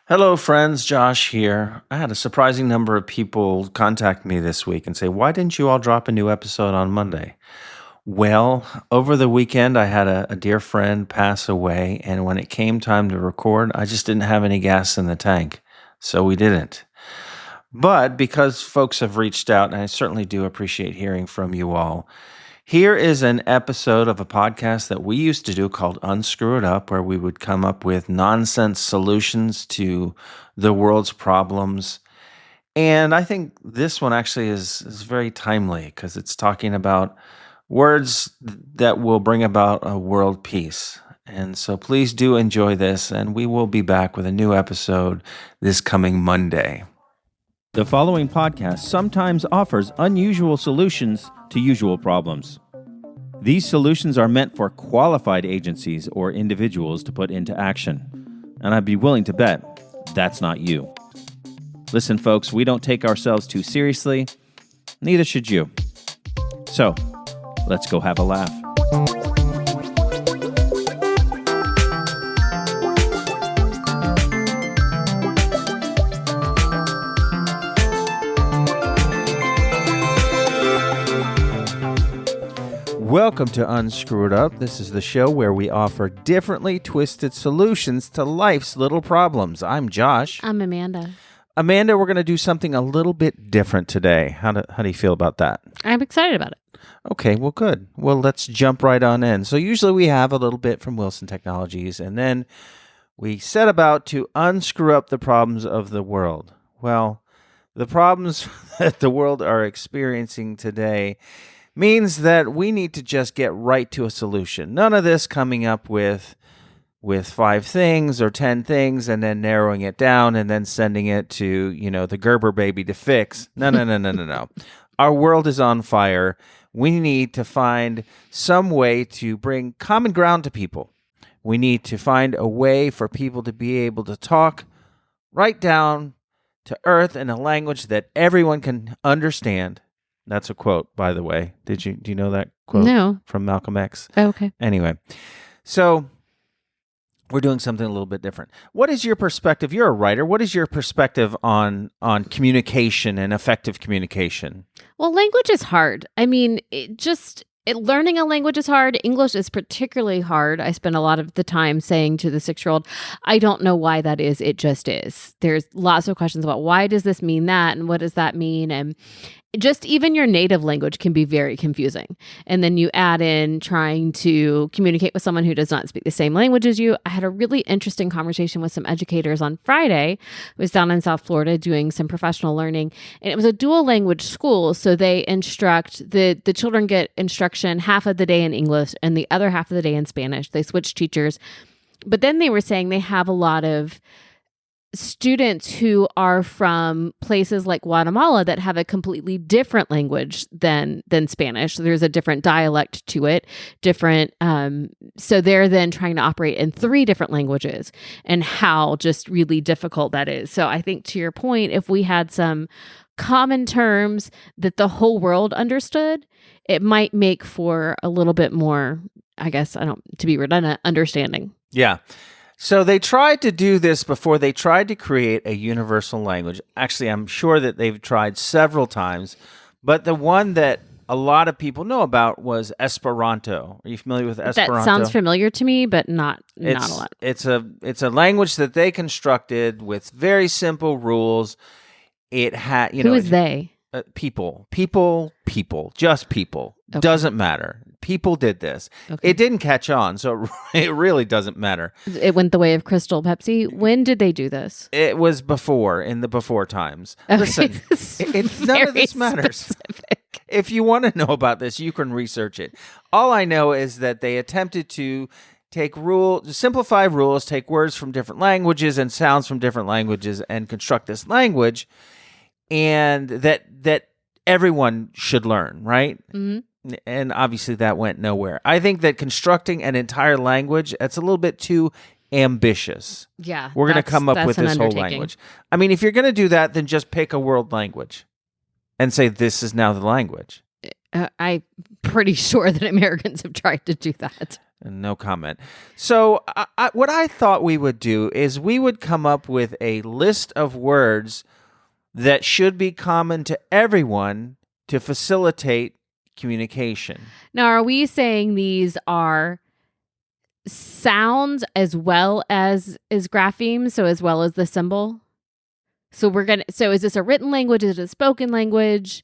Hello, friends. Josh here. I had a surprising number of people contact me this week and say, "Why didn't you all drop a new episode on Monday?" Well, over the weekend, I had a dear friend pass away, and when it came time to record, I just didn't have any gas in the tank. So we didn't. But because folks have reached out, and I certainly do appreciate hearing from you all, here is an episode of a podcast that we used to do called Unscrew It Up, where we would come up with nonsense solutions to the world's problems. And I think this one actually is very timely because it's talking about words that will bring about a world peace. And so please do enjoy this, and we will be back with a new episode this coming Monday. The following podcast sometimes offers unusual solutions to usual problems. These solutions are meant for qualified agencies or individuals to put into action. And I'd be willing to bet that's not you. Listen, folks, we don't take ourselves too seriously. Neither should you. So, let's go have a laugh. Welcome to Unscrew It Up. This is the show where we offer differently twisted solutions to life's little problems. I'm Josh. I'm Amanda. Amanda, we're going to do something a little bit different today. How do you feel about that? I'm excited about it. Okay, well, good. Well, let's jump right on in. So usually we have a little bit from Wilson Technologies, and then we set about to unscrew up the problems of the world. Well, the problems that the world are experiencing today means that we need to just get right to a solution. None of this coming up with 5 things or 10 things and then narrowing it down and then sending it to, the Gerber baby to fix. No. Our world is on fire. We need to find some way to bring common ground to people. We need to find a way for people to be able to talk right down to earth in a language that everyone can understand. That's a quote, by the way. Do you know that quote? No. From Malcolm X? Oh, okay. Anyway, so we're doing something a little bit different. What is your perspective? You're a writer. What is your perspective on communication and effective communication? Well, language is hard. I mean, learning a language is hard. English is particularly hard. I spend a lot of the time saying to the 6-year-old, I don't know why that is. It just is. There's lots of questions about why does this mean that and what does that mean? And just even your native language can be very confusing. And then you add in trying to communicate with someone who does not speak the same language as you. I had a really interesting conversation with some educators on Friday. I was down in South Florida doing some professional learning, and it was a dual language school. So they instruct, the children get instruction half of the day in English and the other half of the day in Spanish. They switch teachers. But then they were saying they have a lot of students who are from places like Guatemala that have a completely different language than Spanish. So there's a different dialect to it, different. So they're then trying to operate in 3 different languages, and how just really difficult that is. So I think, to your point, if we had some common terms that the whole world understood, it might make for a little bit more, I guess, to be redundant, understanding. Yeah. So they tried to do this before. They tried to create a universal language. Actually, I'm sure that they've tried several times, but the one that a lot of people know about was Esperanto. Are you familiar with Esperanto? That sounds familiar to me, but not a lot. It's a language that they constructed with very simple rules. It had, Who is they? People, just people. Okay. Doesn't matter. People did this. Okay. It didn't catch on, so it really doesn't matter. It went the way of Crystal Pepsi. When did they do this? It was in the before times. Okay. Listen, none of this matters. Specific. If you want to know about this, you can research it. All I know is that they attempted to simplify rules, take words from different languages and sounds from different languages and construct this language, and that everyone should learn, right? Mm-hmm. And obviously that went nowhere. I think that constructing an entire language, that's a little bit too ambitious. Yeah. We're going to come up with this whole language. I mean, if you're going to do that, then just pick a world language and say this is now the language. I'm pretty sure that Americans have tried to do that. No comment. So, what I thought we would do is we would come up with a list of words that should be common to everyone to facilitate communication. Now, are we saying these are sounds as well as graphemes, so as well as the symbol? So is this a written language? Is it a spoken language?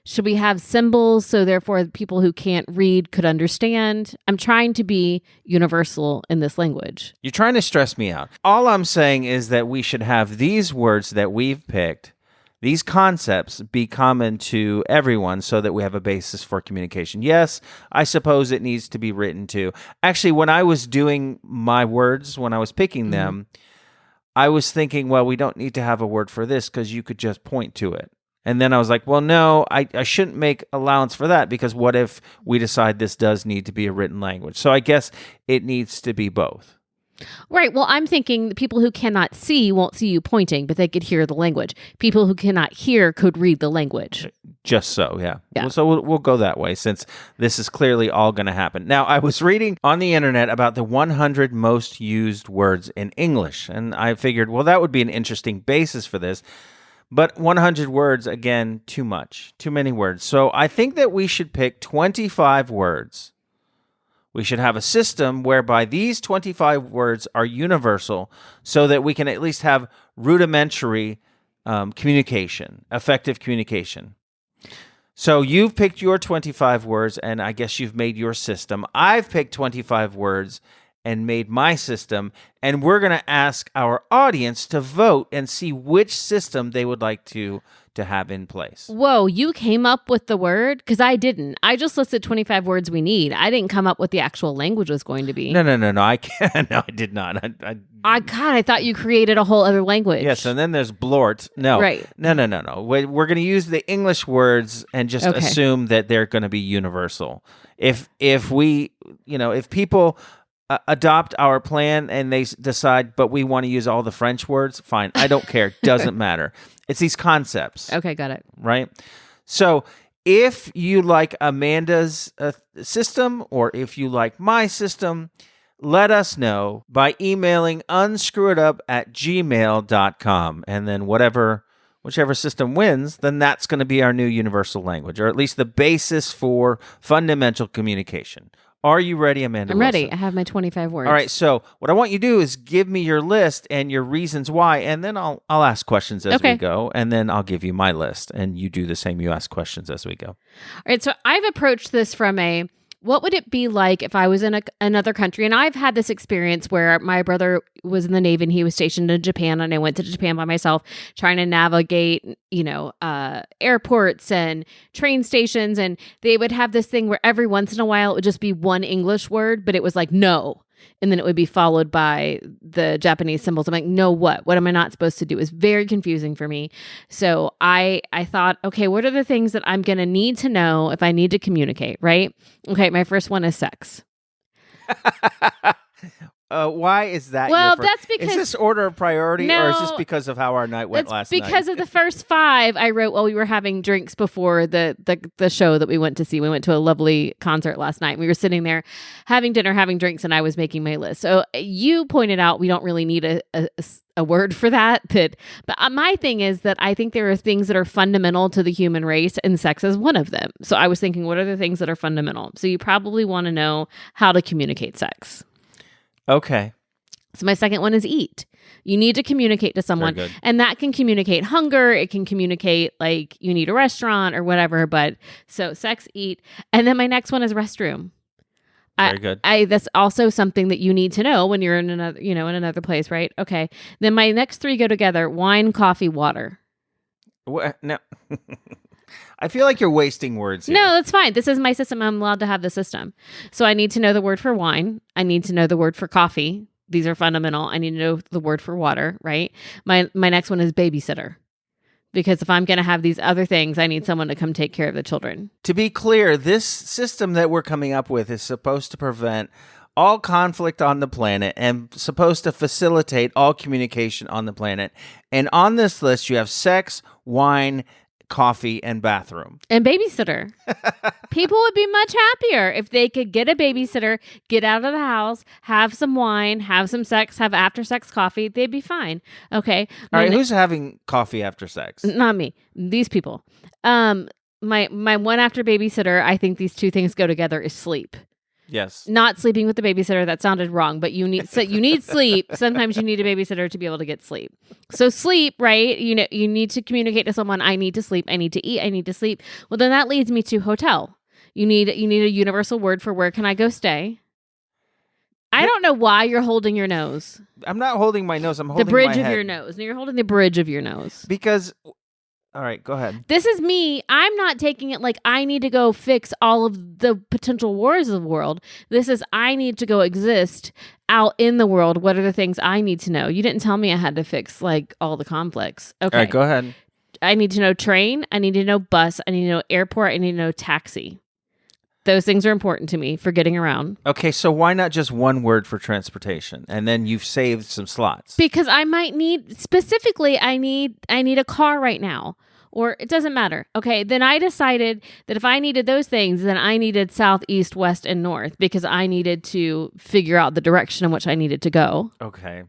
Should we have symbols so therefore people who can't read could understand? I'm trying to be universal in this language. You're trying to stress me out. All I'm saying is that we should have these words that we've picked, these concepts, be common to everyone so that we have a basis for communication. Yes, I suppose it needs to be written too. Actually, when I was doing my words, when I was picking them, I was thinking, well, we don't need to have a word for this because you could just point to it. And then I was like, well, no, I shouldn't make allowance for that because what if we decide this does need to be a written language? So I guess it needs to be both. Right. Well, I'm thinking the people who cannot see won't see you pointing, but they could hear the language. People who cannot hear could read the language. Just so, yeah. Yeah. So we'll go that way since this is clearly all going to happen. Now, I was reading on the internet about the 100 most used words in English, and I figured, well, that would be an interesting basis for this. But 100 words, again, too much, too many words. So I think that we should pick 25 words. We should have a system whereby these 25 words are universal so that we can at least have rudimentary communication, effective communication. So you've picked your 25 words, and I guess you've made your system. I've picked 25 words and made my system, and we're going to ask our audience to vote and see which system they would like to have in place. Whoa, you came up with the word? Because I didn't. I just listed 25 words we need. I didn't come up with the actual language was going to be. No, I can't. No, I did not. I thought you created a whole other language. Yes, and then there's blort. No. Right. No. We're going to use the English words and just assume that they're going to be universal. If people adopt our plan and they decide, but we want to use all the French words, fine. I don't care. Doesn't matter. It's these concepts. Okay, got it. Right? So if you like Amanda's system or if you like my system, let us know by emailing unscrewitup@gmail.com. And then whichever system wins, then that's going to be our new universal language, or at least the basis for fundamental communication. Are you ready, Amanda? I'm ready. Wilson? I have my 25 words. All right. So what I want you to do is give me your list and your reasons why, and then I'll ask questions as we go, and then I'll give you my list, and you do the same. You ask questions as we go. All right. So I've approached this from what would it be like if I was in another country? And I've had this experience where my brother was in the Navy and he was stationed in Japan, and I went to Japan by myself trying to navigate, airports and train stations. And they would have this thing where every once in a while it would just be one English word, but it was like, no. And then it would be followed by the Japanese symbols. I'm like, no, what? What am I not supposed to do? It was very confusing for me. So I thought, okay, what are the things that I'm going to need to know if I need to communicate, right? Okay, my first one is sex. Why is that? Well, that's because... Is this order of priority, No, or is this because of how our night went last night? Because of the first 5 I wrote while we were having drinks before the show that we went to see. We went to a lovely concert last night. We were sitting there having dinner, having drinks, and I was making my list. So you pointed out we don't really need a word for that. But my thing is that I think there are things that are fundamental to the human race, and sex is one of them. So I was thinking, what are the things that are fundamental? So you probably want to know how to communicate sex. Okay. So my second one is eat. You need to communicate to someone, and that can communicate hunger. It can communicate like you need a restaurant or whatever. But so sex, eat, and then my next one is restroom. Very good. That's also something that you need to know when you're in another place, right? Okay. Then my next 3 go together: wine, coffee, water. What? No. I feel like you're wasting words here. No, that's fine. This is my system. I'm allowed to have the system. So I need to know the word for wine. I need to know the word for coffee. These are fundamental. I need to know the word for water, right? My next one is babysitter. Because if I'm going to have these other things, I need someone to come take care of the children. To be clear, this system that we're coming up with is supposed to prevent all conflict on the planet and supposed to facilitate all communication on the planet. And on this list, you have sex, wine, coffee, and bathroom. And babysitter. People would be much happier if they could get a babysitter, get out of the house, have some wine, have some sex, have after sex coffee. They'd be fine. Okay. All right, who's having coffee after sex? Not me. These people. My one after babysitter, I think these two things go together, is sleep. Yes. Not sleeping with the babysitter. That sounded wrong, but you need sleep. Sometimes you need a babysitter to be able to get sleep. So sleep, right? You know, you need to communicate to someone, I need to sleep, I need to eat, I need to sleep. Well, then that leads me to hotel. You need a universal word for where can I go stay? I don't know why you're holding your nose. I'm not holding my nose. I'm holding the bridge my of head. your nose. No, you're holding the bridge of your nose. Because, all right, go ahead. This is me. I'm not taking it like I need to go fix all of the potential wars of the world. This is I need to go exist out in the world. What are the things I need to know? You didn't tell me I had to fix like all the conflicts. Okay. All right, go ahead. I need to know train. I need to know bus. I need to know airport. I need to know taxi. Those things are important to me for getting around. Okay, so why not just one word for transportation, and then you've saved some slots? Because I might need, specifically, I need a car right now, or it doesn't matter. Okay, then I decided that if I needed those things, then I needed south, east, west, and north because I needed to figure out the direction in which I needed to go. Okay.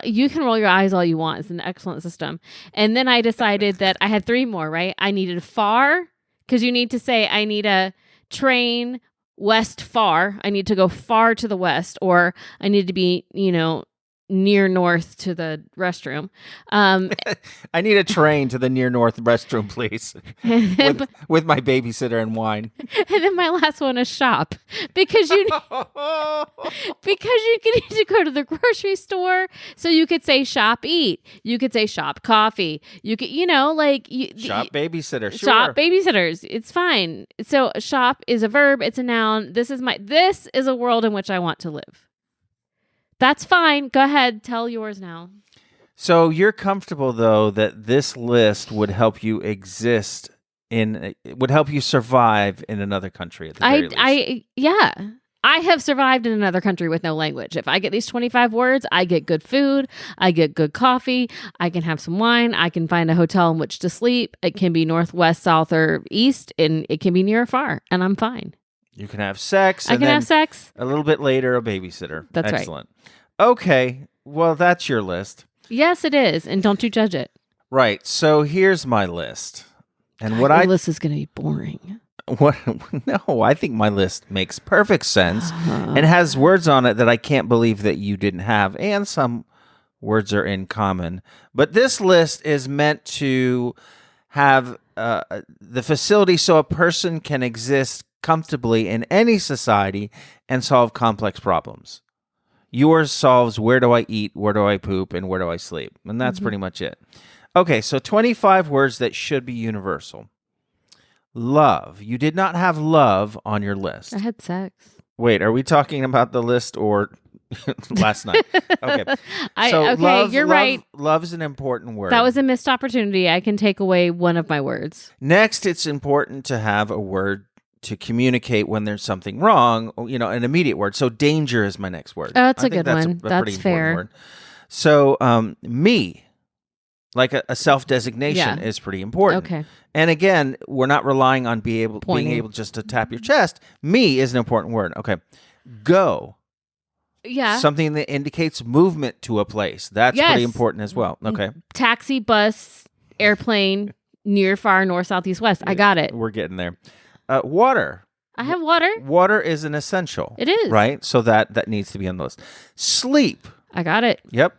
You can roll your eyes all you want. It's an excellent system. And then I decided that I had three more, right? I needed far, because you need to say I need a train west far. I need to go far to the west, or I need to be, near north to the restroom. I need a train to the near north restroom, please, with my babysitter and wine. And then my last one is shop, because you need to go to the grocery store. So you could say shop eat. You could say shop coffee. You could, Shop babysitter. Sure. Shop babysitters. It's fine. So shop is a verb. It's a noun. This is a world in which I want to live. That's fine. Go ahead. Tell yours now. So you're comfortable, though, that this list would help you would help you survive in another country at the very least. Yeah. I have survived in another country with no language. If I get these 25 words, I get good food. I get good coffee. I can have some wine. I can find a hotel in which to sleep. It can be north, west, south, or east, and it can be near or far, and I'm fine. You can have sex. I can have sex. A little bit later, a babysitter. That's right. Excellent. Okay. Well, that's your list. Yes, it is. And don't you judge it. Right. So here's my list. And God, your list is going to be boring. What? No, I think my list makes perfect sense and has words on it that I can't believe that you didn't have. And some words are in common. But this list is meant to have the facility so a person can exist comfortably in any society and solve complex problems. Yours solves where do I eat, where do I poop, and where do I sleep. And that's pretty much it. Okay, so 25 words that should be universal. Love. You did not have love on your list. I had sex. Wait, are we talking about the list or last night? Okay. You're right. Love is an important word. That was a missed opportunity. I can take away one of my words. Next, it's important to have a word to communicate when there's something wrong, an immediate word. So danger is my next word. Oh, that's a good one. That's fair. Word. So me, like a self-designation is pretty important. Okay. And again, we're not relying on being able just to tap your chest. Me is an important word. Okay. Go. Yeah. Something that indicates movement to a place. That's pretty important as well. Okay. Taxi, bus, airplane, near, far, north, south, east, west. I got it. We're getting there. Water. I have water. Water is an essential. It is. Right? So that needs to be on the list. Sleep. I got it. Yep.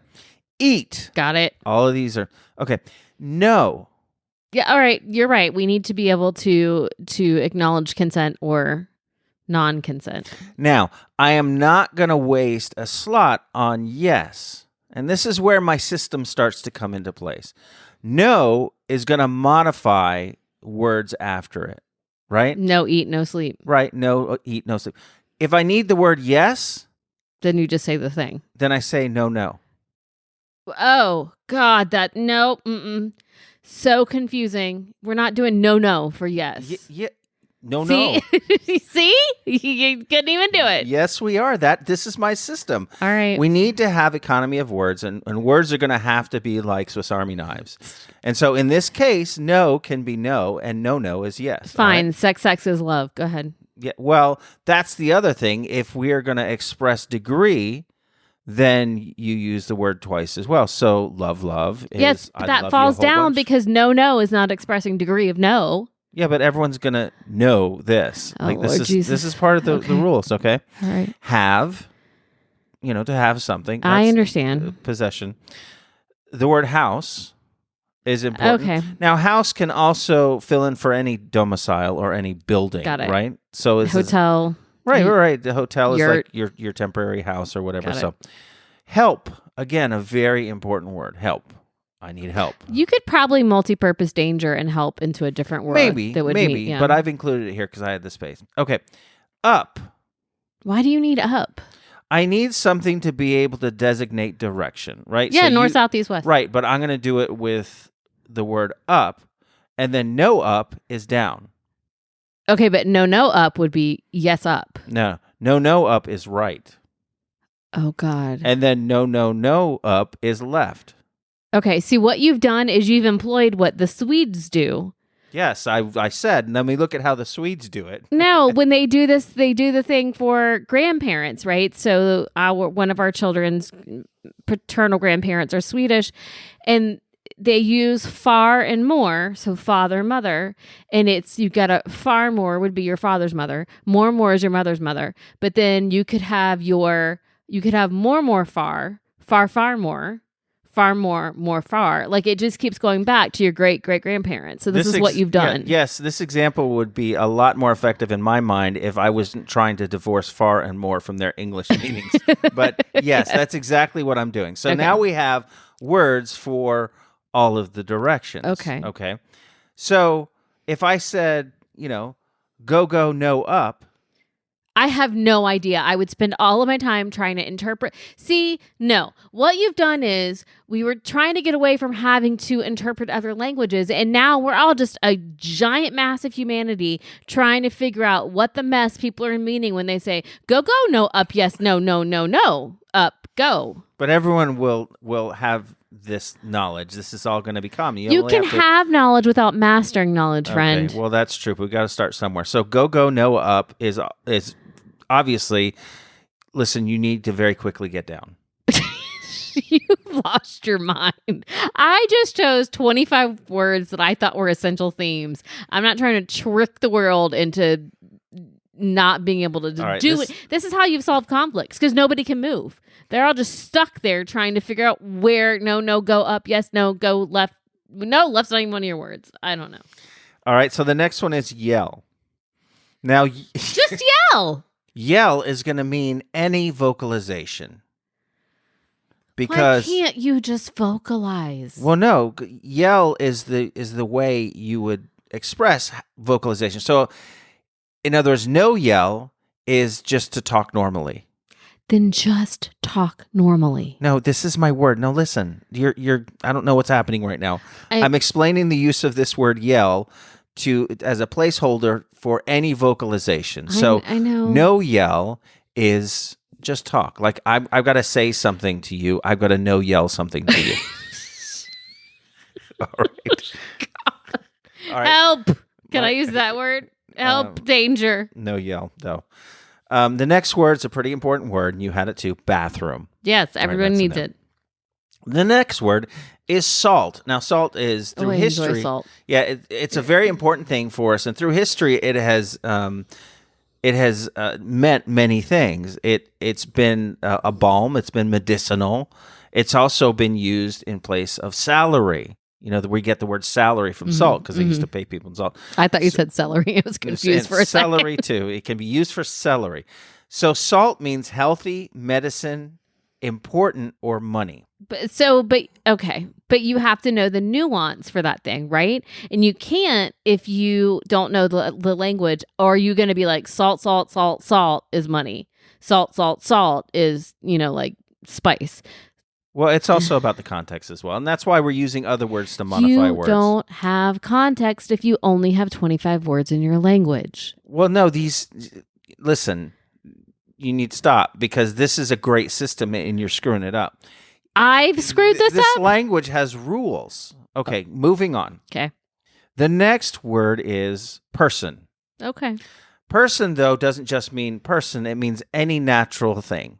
Eat. Got it. All of these are okay. No. Yeah, all right. You're right. We need to be able to acknowledge consent or non-consent. Now, I am not going to waste a slot on yes. And this is where my system starts to come into place. No is going to modify words after it, right? No eat, no sleep. Right. No eat, no sleep. If I need the word yes, then you just say the thing. Then I say no. Oh, God, no. So confusing. We're not doing no for yes. No. See? You couldn't even do it. Yes, we are. This is my system. All right. We need to have economy of words, and words are going to have to be like Swiss Army knives. And so in this case, no can be no, and no is yes. Fine. Right? Sex is love. Go ahead. Yeah. Well, that's the other thing. If we are going to express degree, then you use the word twice as well. So love is Yes, I that love falls you a whole down bunch. because no is not expressing degree of no. Yeah, but everyone's gonna know this. Oh, like this Lord is Jesus. this is part of the rules. Okay. All right. Have, to have something. I That's understand. possession. The word house is important. Okay. Now, house can also fill in for any domicile or any building. Got it. Right. So it's Hotel. right. The hotel is Yurt. like your temporary house or whatever. Got it. So, help again, a very important word. Help. I need help. You could probably multi-purpose danger and help into a different word. Maybe, that would maybe, mean, yeah. but I've included it here because I had the space. Okay, up. Why do you need up? I need something to be able to designate direction, right? Yeah, So north, south, east, west. Right, but I'm going to do it with the word up, and then no up is down. Okay, but no up would be yes up. No up is right, Oh, God. and then no up is left. Okay, see, what you've done is you've employed what the Swedes do. Yes, I said, and then we look at how the Swedes do it. No, when they do this, they do the thing for grandparents, right? So one of our children's paternal grandparents are Swedish, and they use far and more, so father, mother, and you got a far more would be your father's mother, more is your mother's mother, but then you could have more far more far. Like it just keeps going back to your great grandparents. So this is what you've done. Yes, this example would be a lot more effective in my mind if I wasn't trying to divorce far and more from their English meanings. But yes, that's exactly what I'm doing. So now we have words for all of the directions. Okay. So if I said, go, no up. I have no idea. I would spend all of my time trying to interpret. See, no. What you've done is we were trying to get away from having to interpret other languages, and now we're all just a giant mass of humanity trying to figure out what the mess people are meaning when they say, go, no, up, yes, no, up, go. But everyone will have this knowledge. This is all going to be common. You can have knowledge without mastering knowledge, friend. Okay, well, that's true. But we've got to start somewhere. So go, no, up is obviously, listen, you need to very quickly get down. You've lost your mind. I just chose 25 words that I thought were essential themes. I'm not trying to trick the world into not being able to do it. This is how you've solved conflicts because nobody can move. They're all just stuck there trying to figure out where no, go up, yes, no, go left. No, left's not even one of your words. I don't know. All right, so the next one is yell. Now, just yell. Yell is going to mean any vocalization. Because why can't you just vocalize? Well, no, yell is the way you would express vocalization. So, in other words, no yell is just to talk normally. Then just talk normally. No, this is my word. No, listen. You're I don't know what's happening right now. I'm explaining the use of this word yell as a placeholder for any vocalization. So I know. No yell is just talk. Like I've got to say something to you. I've got to no yell something to you. All right. All right. Help. Can I use that word? Help. Danger. No yell, though. The next word's a pretty important word, and you had it too, bathroom. Yes, everyone needs it. The next word is salt. Now, salt is through history. Enjoy salt. Yeah, it's a very important thing for us, and through history, it has meant many things. It's been a balm. It's been medicinal. It's also been used in place of salary. We get the word salary from salt because they used to pay people in salt. I thought you said celery. I was confused for a second. Celery too. It can be used for celery. So salt means healthy, medicine, important, or money. But you have to know the nuance for that thing, right? And you can't if you don't know the language. Or are you going to be like salt is money? Salt is like spice. Well, it's also about the context as well. And that's why we're using other words to modify words. You don't have context if you only have 25 words in your language. Well, no, listen, you need to stop because this is a great system and you're screwing it up. I've screwed this This up? language has rules. Okay, moving on. Okay. The next word is person. Okay. Person, though, doesn't just mean person. It means any natural thing,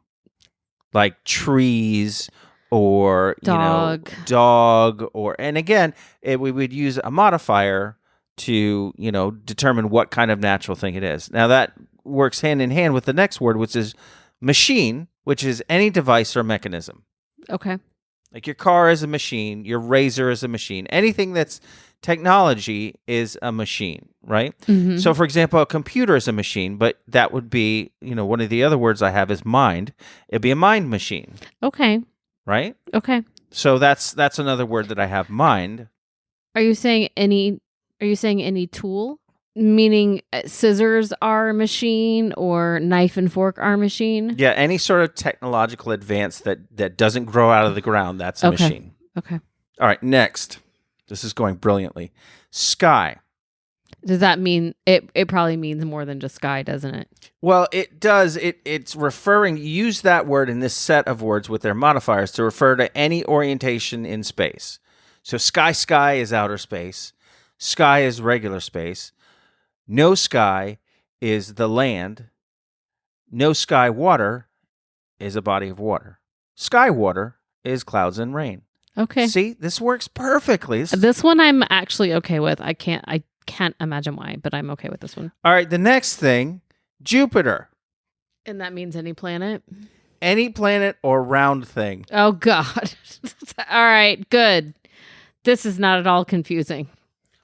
like trees or Dog. Dog. And again, we would use a modifier to determine what kind of natural thing it is. Now that works hand in hand with the next word, which is machine, which is any device or mechanism. Okay. Like your car is a machine, your razor is a machine. Anything that's technology is a machine, right? Mm-hmm. So, for example, a computer is a machine, but that would be, one of the other words I have is mind. It'd be a mind machine, Okay. right? Okay. So that's another word that I have, mind. Are you saying any tool? Meaning scissors are a machine or knife and fork are a machine? Yeah, any sort of technological advance that doesn't grow out of the ground, that's a machine. Okay. All right, next. This is going brilliantly. Sky. Does that mean it probably means more than just sky, doesn't it? Well, it does. It's referring, use that word in this set of words with their modifiers to refer to any orientation in space. So sky is outer space. Sky is regular space. No sky is the land. No sky water is a body of water. Sky water is clouds and rain. Okay. See, this works perfectly. This one I'm actually okay with. I can't imagine why, but I'm okay with this one. All right, the next thing, Jupiter. And that means any planet? Any planet or round thing. Oh, God. All right, good. This is not at all confusing.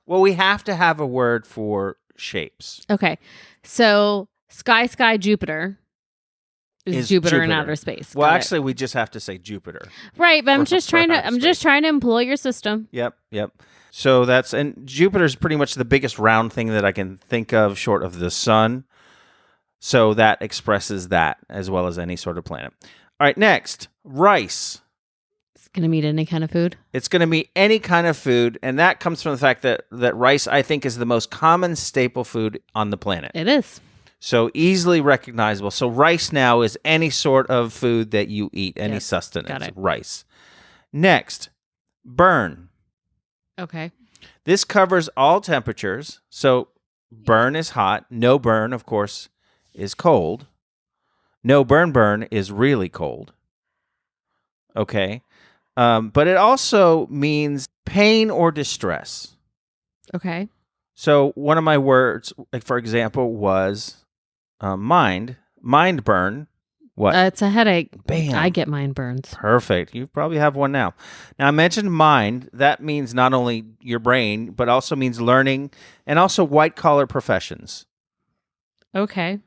Well, we have to have a word for shapes. Okay. So sky, Jupiter is Jupiter in Jupiter. outer space. Well, Got it. actually, we just have to say Jupiter. Right, but I'm for just trying to employ your system. Yep. So and Jupiter's pretty much the biggest round thing that I can think of short of the sun. So that expresses that as well as any sort of planet. All right, next, rice. It's going to mean any kind of food. It's going to be any kind of food, and that comes from the fact that rice, I think, is the most common staple food on the planet. It is. So easily recognizable. So rice now is any sort of food that you eat, any sustenance. Got it. Rice. Next, burn. Okay. This covers all temperatures. So burn is hot. No burn, of course, is cold. No burn is really cold. Okay. But it also means pain or distress. Okay. So one of my words, like for example, was mind burn. What? It's a headache. Bam. I get mine burns. Perfect. You probably have one now. Now, I mentioned mind. That means not only your brain, but also means learning and also white-collar professions. Okay.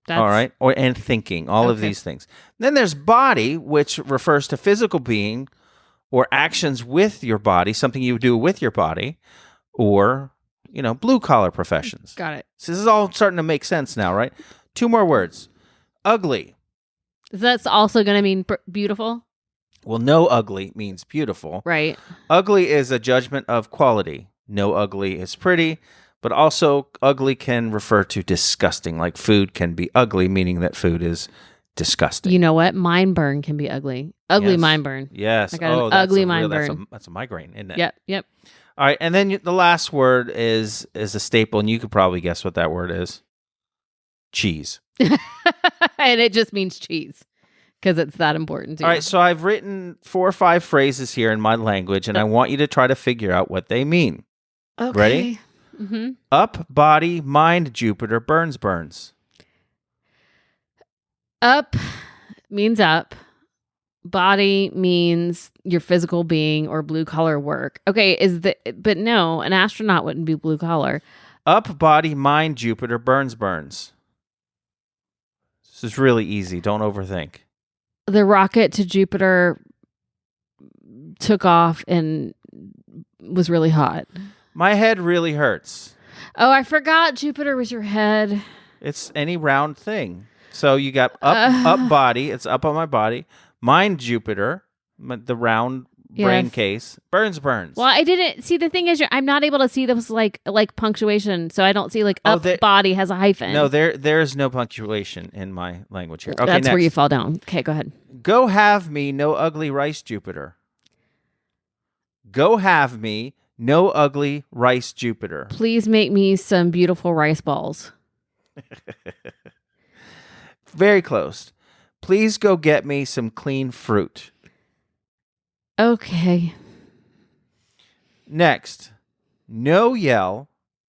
All right? And thinking, all of Okay. these things. Then there's body, which refers to physical being or actions with your body, something you do with your body, or, blue-collar professions. Got it. So this is all starting to make sense now, right? 2 more words. Ugly. That's also going to mean beautiful, Well, no ugly means beautiful. right? Ugly is a judgment of quality. No ugly is pretty, but also ugly can refer to disgusting. Like food can be ugly, meaning that food is disgusting. You know what? Mind burn can be ugly. Ugly Yes. mind burn. Yes. I got an that's ugly a mind real- burn. That's a migraine, isn't it? Yep. All right, and then the last word is a staple, and you could probably guess what that word is. Cheese. And it just means cheese because it's that important to All you. right, so I've written 4 or 5 phrases here in my language, and I want you to try to figure out what they mean. Okay. Ready? Mm-hmm. Up, body, mind, Jupiter, burns. Up means up. Body means your physical being or blue collar work. Okay, but no, an astronaut wouldn't be blue collar. Up, body, mind, Jupiter, burns. This is really easy. Don't overthink. The rocket to Jupiter took off and was really hot. My head really hurts. Oh, I forgot Jupiter was your head. It's any round thing. So you got up body. It's up on my body. Mind, Jupiter, The round brain Yes. case. Burns. Well, I didn't see. The thing is, I'm not able to see those like punctuation, so I don't see like Oh, up body has a hyphen. No, there is no punctuation in my language here. Okay, that's next. where you fall down. Okay, go ahead. Go have me no ugly rice Jupiter. Go have me no ugly rice Jupiter. Please make me some beautiful rice balls. Very close. Please go get me some clean fruit. Okay. Next. No yell,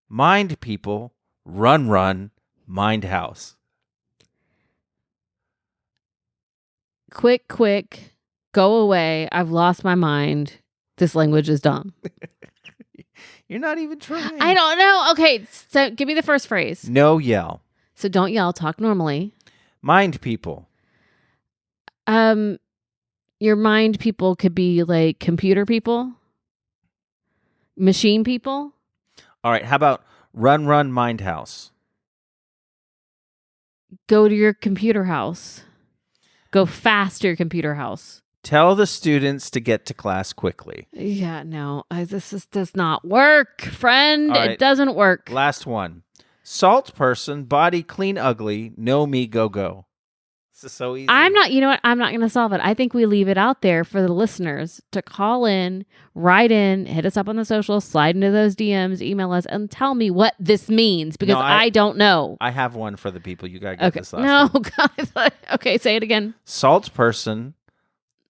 mind people, run, mind house. Quick, go away. I've lost my mind. This language is dumb. You're not even trying. I don't know. Okay, so give me the first phrase. No yell. So don't yell, talk normally. Mind people. Your mind people could be like computer people, machine people. All right, how about run, mind house? Go to your computer house. Go fast to your computer house. Tell the students to get to class quickly. Yeah, no, does not work, friend. All right. It doesn't work. Last one. Salt person, body clean ugly, no me go. This is so easy. You know what? I'm not going to solve it. I think we leave it out there for the listeners to call in, write in, hit us up on the socials, slide into those DMs, email us, and tell me what this means because I don't know. I have one for the people. You got to get this last No, one. guys. Okay, say it again. Salt person.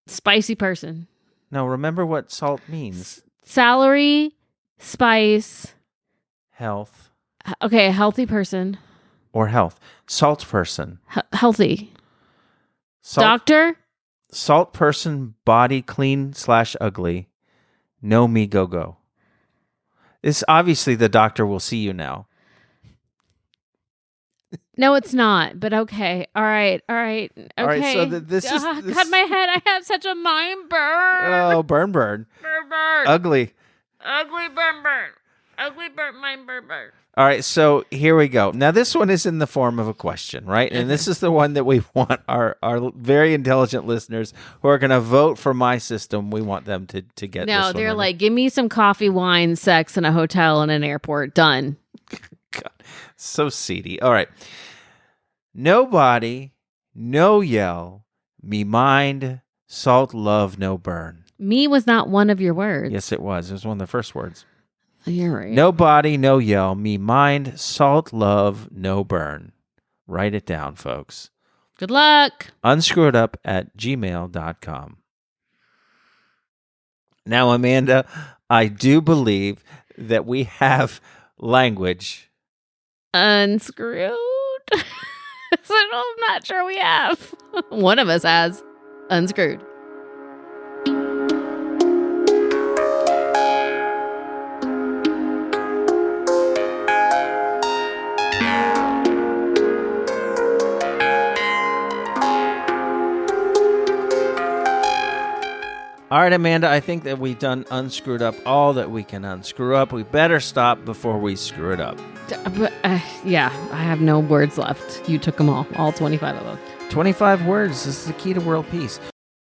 Spicy person. No, remember what salt means. Salary, spice. Health. Okay, a healthy person. Or health. Salt person. Healthy. Salt, Doctor? Salt person, body clean / ugly. No me go. This obviously the doctor will see you now. No, it's not. But okay. All right. Okay. All right, so this is... God, my head. I have such a mind burn. Oh, burn. Burn. Ugly. Ugly burn. Ugly burn. Mind burn. All right, so here we go. Now, this one is in the form of a question, right? And this is the one that we want our very intelligent listeners who are going to vote for my system. We want them to get this No, one. they're like, give me some coffee, wine, sex, in a hotel and an airport. Done. God, so seedy. All right. Nobody, no yell, me mind, salt, love, no burn. Me was not one of your words. Yes, it was. It was one of the first words. You're right. No body, no yell, me mind, salt, love, no burn. Write it down, folks. Good luck. unscrewedup@gmail.com. Now, Amanda, I do believe that we have language. Unscrewed. So I'm not sure we have. One of us has unscrewed. All right, Amanda, I think that we've done unscrewed up all that we can unscrew up. We better stop before we screw it up. Yeah, I have no words left. You took them all 25 of them. 25 words. This is the key to world peace.